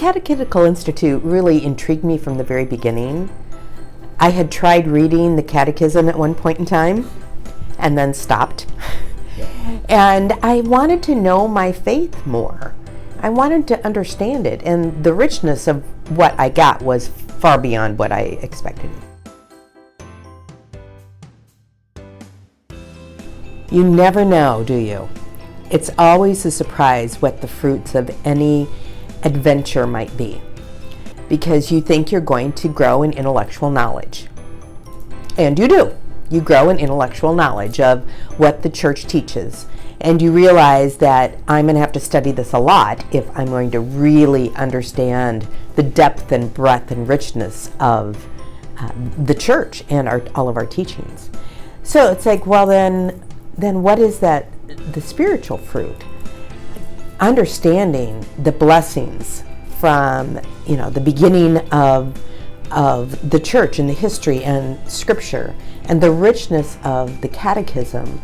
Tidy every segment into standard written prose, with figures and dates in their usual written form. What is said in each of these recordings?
Catechetical Institute really intrigued me from the very beginning. I had tried reading the Catechism at one point in time and then stopped. And I wanted to know my faith more. I wanted to understand it, and the richness of what I got was far beyond what I expected. You never know, do you? It's always a surprise what the fruits of any adventure might be, because you think you're going to grow in intellectual knowledge. And you do. You grow in intellectual knowledge of what the church teaches. And you realize that I'm going to have to study this a lot if I'm going to really understand the depth and breadth and richness of the church and all of our teachings. So it's like, well, then what is that, the spiritual fruit? Understanding the blessings from, the beginning of the church and the history and scripture, and the richness of the catechism,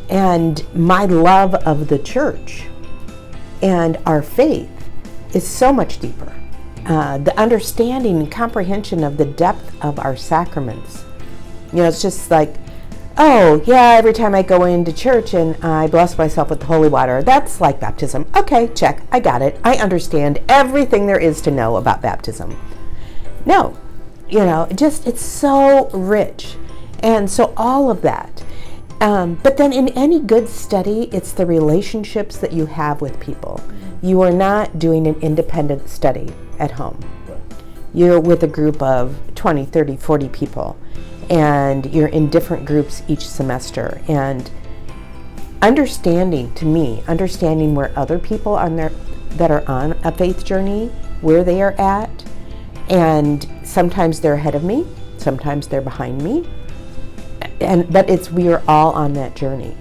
and my love of the church and our faith is so much deeper. The understanding and comprehension of the depth of our sacraments. It's just like, oh, yeah, every time I go into church and I bless myself with the holy water, that's like baptism. Okay, check, I got it. I understand everything there is to know about baptism. No, it's so rich. And so all of that. But then in any good study, it's the relationships that you have with people. You are not doing an independent study at home. You're with a group of 20, 30, 40 people, and you're in different groups each semester. And understanding where other people that are on a faith journey, where they are at, and sometimes they're ahead of me, sometimes they're behind me. But we are all on that journey.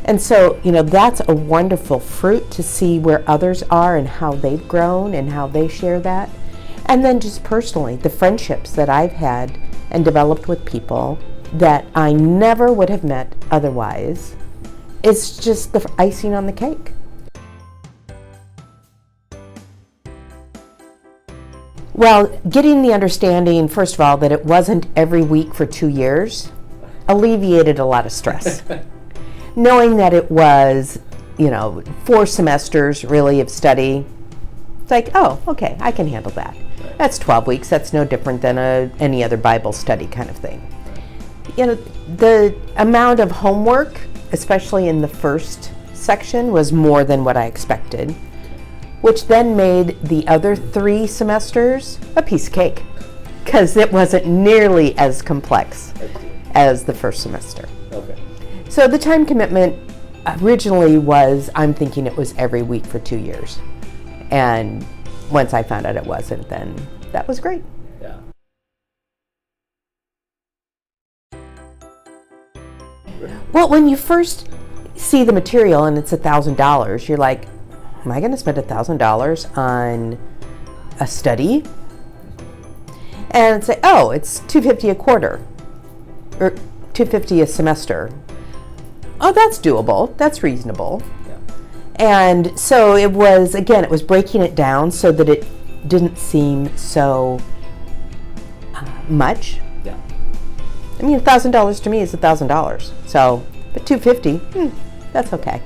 And so, that's a wonderful fruit to see where others are and how they've grown and how they share that. And then just personally, the friendships that I've had and developed with people that I never would have met otherwise, it's just the icing on the cake. Well, getting the understanding, first of all, that it wasn't every week for 2 years, alleviated a lot of stress. Knowing that it was, 4 semesters really of study, it's like, oh, okay, I can handle that. That's 12 weeks. That's no different than any other Bible study kind of thing. The amount of homework, especially in the first section, was more than what I expected, which then made the other 3 semesters a piece of cake, because it wasn't nearly as complex as the first semester. Okay. So the time commitment originally was, I'm thinking it was every week for 2 years. And once I found out it wasn't, then that was great. Yeah. Well, when you first see the material and it's $1,000, you're like, am I going to spend $1,000 on a study? And say, oh, it's $250 a quarter. Or $250 a semester. Oh, that's doable. That's reasonable. Yeah. And so it was breaking it down so that it didn't seem so much. Yeah. I mean, $1,000 to me is $1,000. So, but $250, that's okay.